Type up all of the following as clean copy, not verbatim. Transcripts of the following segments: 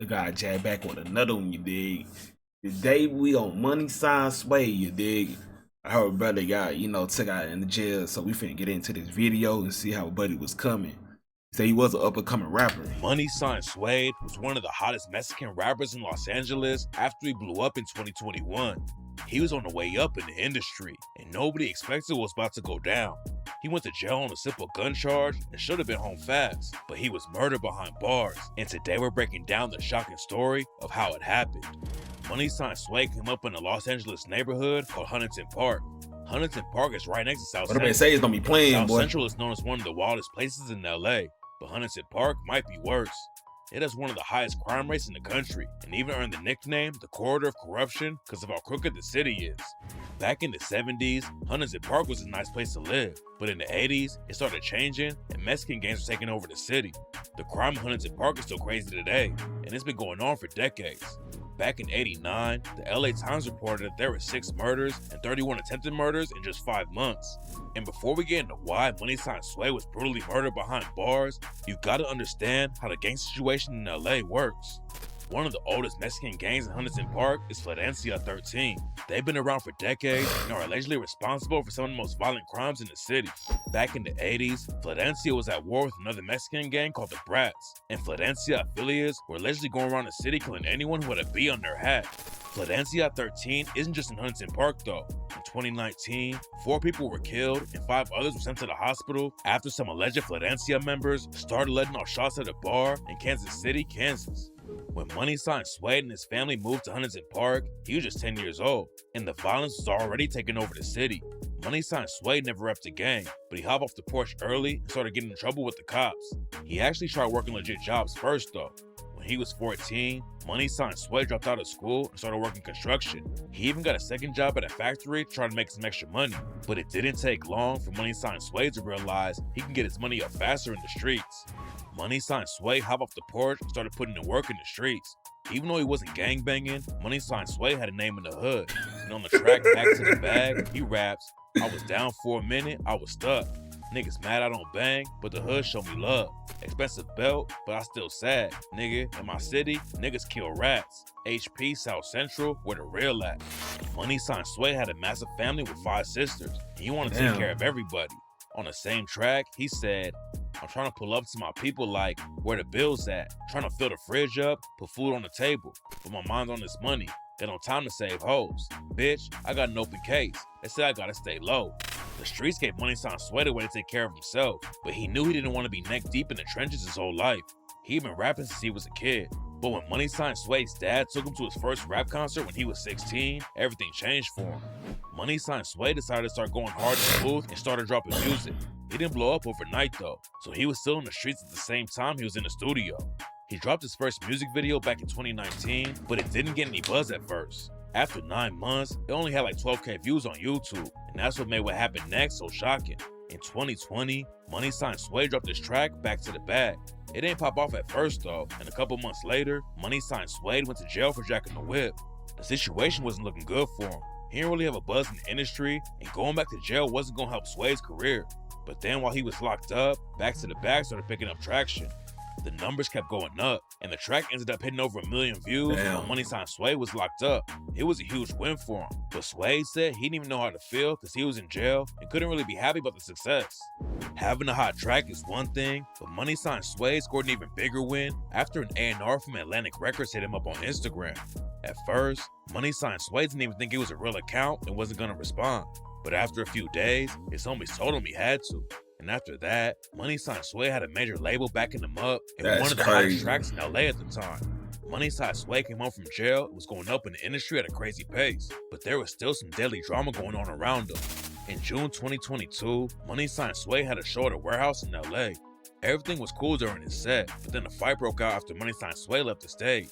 The guy Jack back with another one, you dig? Today we on Money Sign Suede, you dig? I heard brother got, took out in the jail, so we finna get into this video and see how buddy was coming. Say he was an up and coming rapper. Money Sign Suede was one of the hottest Mexican rappers in Los Angeles after he blew up in 2021. He was on the way up in the industry, and nobody expected what was about to go down. He went to jail on a simple gun charge and should have been home fast, but he was murdered behind bars, and today we're breaking down the shocking story of how it happened. Money Sign Suede came up in a Los Angeles neighborhood called Huntington Park. Huntington Park is right next to South Central. What they say is gonna be playing, South boy. Central is known as one of the wildest places in LA, but Huntington Park might be worse. It has one of the highest crime rates in the country, and even earned the nickname the corridor of corruption because of how crooked the city is. Back in the 70s, Huntington Park was a nice place to live, but in the 80s, it started changing and Mexican gangs were taking over the city. The crime in Huntington Park is still crazy today, and it's been going on for decades. Back in '89, the LA Times reported that there were 6 murders and 31 attempted murders in just 5 months. And before we get into why Money Sign Suede was brutally murdered behind bars, you've got to understand how the gang situation in LA works. One of the oldest Mexican gangs in Huntington Park is Florencia 13. They've been around for decades and are allegedly responsible for some of the most violent crimes in the city. Back in the 80s, Florencia was at war with another Mexican gang called the Brats, and Florencia affiliates were allegedly going around the city killing anyone who had a B on their hat. Florencia 13 isn't just in Huntington Park though. In 2019, 4 people were killed and 5 others were sent to the hospital after some alleged Florencia members started letting off shots at a bar in Kansas City, Kansas. When Money Sign Suede and his family moved to Huntington Park, he was just 10 years old, and the violence was already taking over the city. Money Sign Suede never repped a gang, but he hopped off the porch early and started getting in trouble with the cops. He actually tried working legit jobs first though. When he was 14, Money Sign Suede dropped out of school and started working construction. He even got a second job at a factory to try to make some extra money. But it didn't take long for Money Sign Suede to realize he can get his money up faster in the streets. Money Sign Suede hopped off the porch and started putting in work in the streets. Even though he wasn't gangbanging, Money Sign Suede had a name in the hood. And on the track Back to the Bag, he raps, "I was down for a minute, I was stuck. Niggas mad I don't bang, but the hood show me love. Expensive belt, but I still sad. Nigga, in my city, niggas kill rats. HP South Central, where the real at." Money Sign Suede had a massive family with 5 sisters, and he wanted to take care of everybody. On the same track, he said, "I'm trying to pull up to my people like, where the bills at? Trying to fill the fridge up, put food on the table. But my mind's on this money. Got no time to save hoes. Bitch, I got an open case. They say I gotta stay low." The streets gave Money Sign Suede a way to take care of himself, but he knew he didn't want to be neck deep in the trenches his whole life. He'd been rapping since he was a kid. But when Money Sign Suede's dad took him to his first rap concert when he was 16, everything changed for him. Money Sign Suede decided to start going hard in the booth and started dropping music. He didn't blow up overnight though, so he was still in the streets at the same time he was in the studio. He dropped his first music video back in 2019, but it didn't get any buzz at first. After 9 months, it only had like 12K views on YouTube, and that's what made what happened next so shocking. In 2020, Money Sign Suede dropped his track Back to the Bag. It didn't pop off at first though, and a couple months later, Money Sign Suede went to jail for jacking the whip. The situation wasn't looking good for him. He didn't really have a buzz in the industry, and going back to jail wasn't gonna help Suede's career. But then while he was locked up, Back to the Bag started picking up traction. The numbers kept going up, and the track ended up hitting over 1 million views while Money Sign Suede was locked up. It was a huge win for him, but Suede said he didn't even know how to feel because he was in jail and couldn't really be happy about the success. Having a hot track is one thing, but Money Sign Suede scored an even bigger win after an A&R from Atlantic Records hit him up on Instagram. At first, Money Sign Suede didn't even think it was a real account and wasn't gonna respond. But after a few days, his homies told him he had to. And after that, Money Sign Suede had a major label backing him up and one of the hottest tracks in LA at the time. Money Sign Suede came home from jail and was going up in the industry at a crazy pace, but there was still some deadly drama going on around him. In June 2022, Money Sign Suede had a show at a warehouse in LA. Everything was cool during his set, but then a fight broke out after Money Sign Suede left the stage.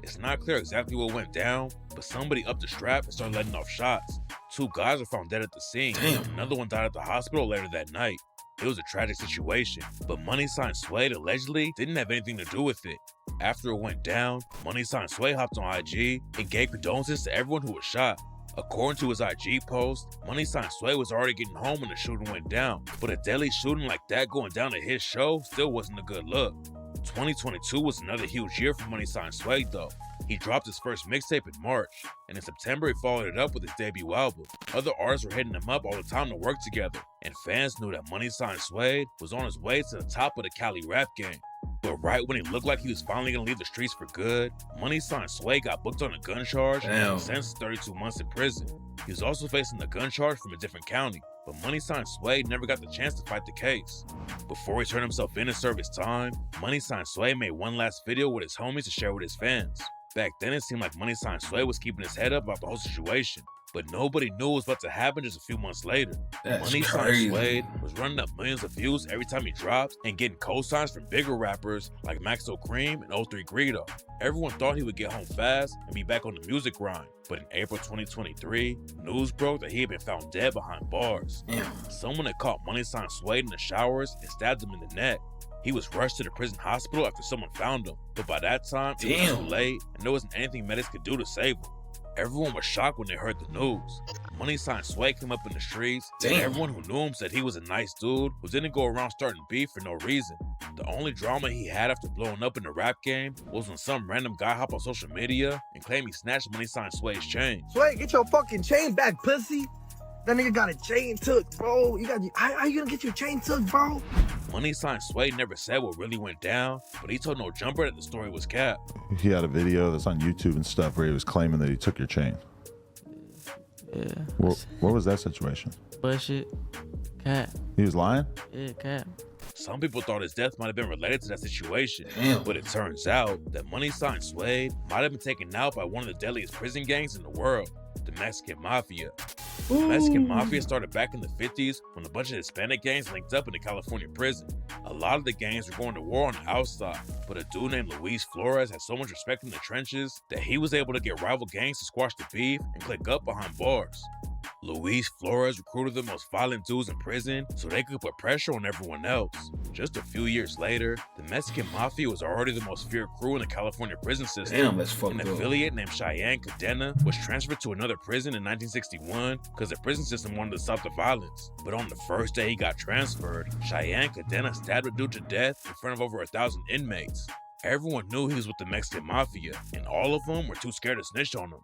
It's not clear exactly what went down, but somebody upped the strap and started letting off shots. 2 guys were found dead at the scene. Another one died at the hospital later that night. It was a tragic situation, but Money Sign Suede allegedly didn't have anything to do with it. After it went down, Money Sign Suede hopped on IG and gave condolences to everyone who was shot. According to his IG post, Money Sign Suede was already getting home when the shooting went down, but a deadly shooting like that going down at his show still wasn't a good look. 2022 was another huge year for Money Sign Suede though. He dropped his first mixtape in March, and in September he followed it up with his debut album. Other artists were hitting him up all the time to work together, and fans knew that Money Sign Suede was on his way to the top of the Cali rap game. But right when he looked like he was finally gonna leave the streets for good, Money Sign Suede got booked on a gun charge and was sentenced to 32 months in prison. He was also facing a gun charge from a different county, but Money Sign Suede never got the chance to fight the case. Before he turned himself in to serve his time, Money Sign Suede made one last video with his homies to share with his fans. Back then it seemed like Money Sign Suede was keeping his head up about the whole situation, but nobody knew it was about to happen just a few months later. Money Sign Suede was running up millions of views every time he dropped and getting co-signs from bigger rappers like Maxo Cream and 03 Greedo. Everyone thought he would get home fast and be back on the music grind, but in April 2023, news broke that he had been found dead behind bars. Someone had caught Money Sign Suede in the showers and stabbed him in the neck. He was rushed to the prison hospital after someone found him, but by that time, it was too late and there wasn't anything medics could do to save him. Everyone was shocked when they heard the news. Money Sign Suede came up in the streets, and everyone who knew him said he was a nice dude who didn't go around starting beef for no reason. The only drama he had after blowing up in the rap game was when some random guy hopped on social media and claimed he snatched Money Sign Suede's chain. Suede, get your fucking chain back, pussy. That nigga got a chain took, bro. How you gonna get your chain took, bro? Money Sign Suede never said what really went down, but he told No Jumper that the story was cap. He had a video that's on YouTube and stuff where he was claiming that he took your chain. Yeah. What was that situation? Bullshit. Cap. He was lying? Yeah, cap. Some people thought his death might have been related to that situation, but it turns out that Money Sign Suede might have been taken out by one of the deadliest prison gangs in the world, the Mexican Mafia. The Mexican Mafia started back in the 50s when a bunch of Hispanic gangs linked up in a California prison. A lot of the gangs were going to war on the outside, but a dude named Luis Flores had so much respect in the trenches that he was able to get rival gangs to squash the beef and click up behind bars. Luis Flores recruited the most violent dudes in prison so they could put pressure on everyone else. Just a few years later, the Mexican Mafia was already the most feared crew in the California prison system. Damn, that's fucked up. An affiliate named Cheyenne Cadena was transferred to another prison in 1961 because the prison system wanted to stop the violence. But on the first day he got transferred, Cheyenne Cadena stabbed a dude to death in front of over 1,000 inmates. Everyone knew he was with the Mexican Mafia, and all of them were too scared to snitch on him.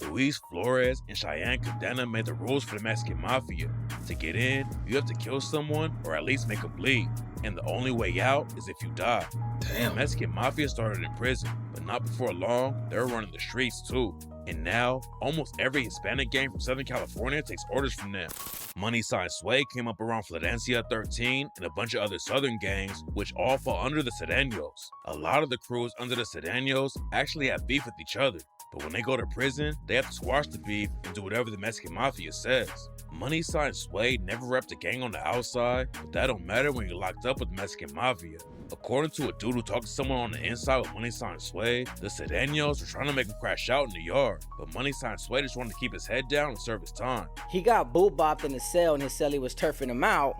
Luis Flores and Cheyenne Cadena made the rules for the Mexican Mafia. To get in, you have to kill someone or at least make them bleed, and the only way out is if you die. Damn. The Mexican Mafia started in prison, but not before long, they were running the streets too. And now, almost every Hispanic gang from Southern California takes orders from them. Money Sign Suede came up around Florencia 13 and a bunch of other southern gangs, which all fall under the Sedeños. A lot of the crews under the Sedeños actually have beef with each other, but when they go to prison, they have to squash the beef and do whatever the Mexican Mafia says. Money Sign Suede never repped a gang on the outside, but that don't matter when you're locked up with the Mexican Mafia. According to a dude who talked to someone on the inside with Money Sign Suede, the Sedeños were trying to make him crash out in the yard, but Money Sign Suede just wanted to keep his head down and serve his time. He got boot bopped in the cell, and his cellie was turfing him out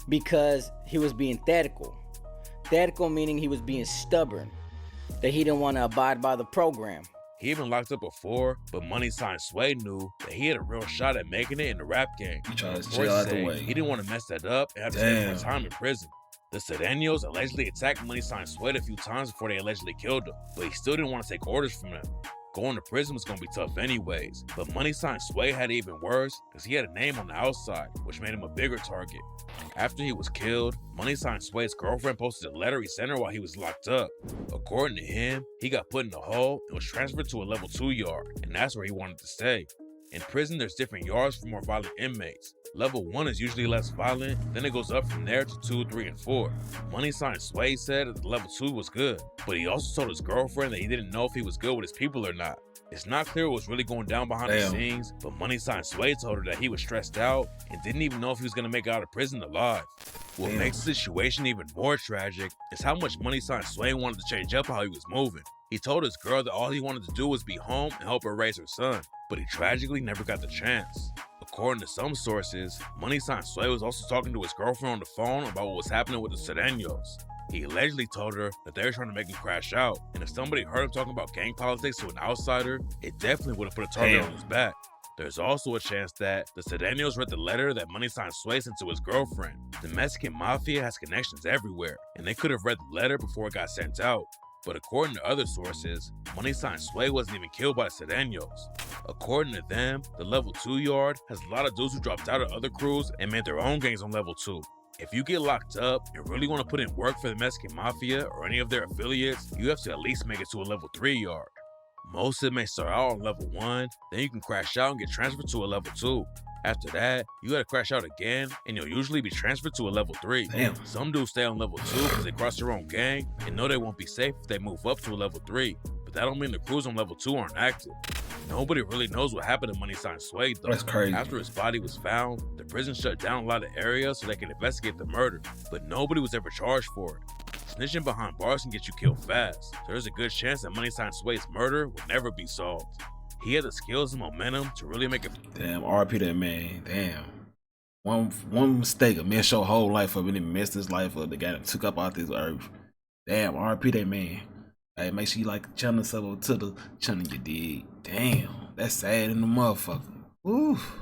because he was being thetical. Thetical meaning he was being stubborn, that he didn't want to abide by the program. He had been locked up before, but Money Sign Suede knew that he had a real shot at making it in the rap game. He tried to stay out the way. He didn't want to mess that up and have to spend more time in prison. The Sedeños allegedly attacked Money Sign Suede a few times before they allegedly killed him, but he still didn't want to take orders from them. Going to prison was going to be tough anyways, but Money Sign Suede had it even worse because he had a name on the outside, which made him a bigger target. After he was killed, Money Sign Suede's girlfriend posted a letter he sent her while he was locked up. According to him, he got put in a hole and was transferred to a level 2 yard, and that's where he wanted to stay. In prison, there's different yards for more violent inmates. Level 1 is usually less violent, then it goes up from there to 2, 3, and 4. Money Sign Suede said that level 2 was good, but he also told his girlfriend that he didn't know if he was good with his people or not. It's not clear what was really going down behind the scenes, but Money Sign Suede told her that he was stressed out and didn't even know if he was going to make it out of prison alive. What makes the situation even more tragic is how much Money Sign Suede wanted to change up how he was moving. He told his girl that all he wanted to do was be home and help her raise her son, but he tragically never got the chance. According to some sources, Money Sign Suede was also talking to his girlfriend on the phone about what was happening with the Sedeños. He allegedly told her that they were trying to make him crash out, and if somebody heard him talking about gang politics to an outsider, it definitely would have put a target on his back. There's also a chance that the Sedanios read the letter that Money Sign Sway sent to his girlfriend. The Mexican Mafia has connections everywhere, and they could have read the letter before it got sent out. But according to other sources, Money Sign Sway wasn't even killed by the Sedanios. According to them, the level 2 yard has a lot of dudes who dropped out of other crews and made their own gangs on level 2. If you get locked up and really want to put in work for the Mexican Mafia or any of their affiliates, you have to at least make it to a level 3 yard. Most of them may start out on level 1, then you can crash out and get transferred to a level 2. After that, you gotta crash out again, and you'll usually be transferred to a level 3. Damn. Some dudes stay on level 2 because they cross their own gang and know they won't be safe if they move up to a level 3. But that don't mean the crews on level 2 aren't active. Nobody really knows what happened to Money Sign Suede though. That's crazy. After his body was found, the prison shut down a lot of areas so they could investigate the murder, but nobody was ever charged for it. Snitching behind bars can get you killed fast, so there's a good chance that Money Sign Suede's murder will never be solved. He had the skills and momentum to really make it. Damn, RP that man. Damn. One mistake, a mess your whole life up and then messed his life up. The guy that took up out this earth. Damn, RP that man. Hey, make sure you like channel sub to the channel you did. Damn, that's sad in the motherfucker. Oof.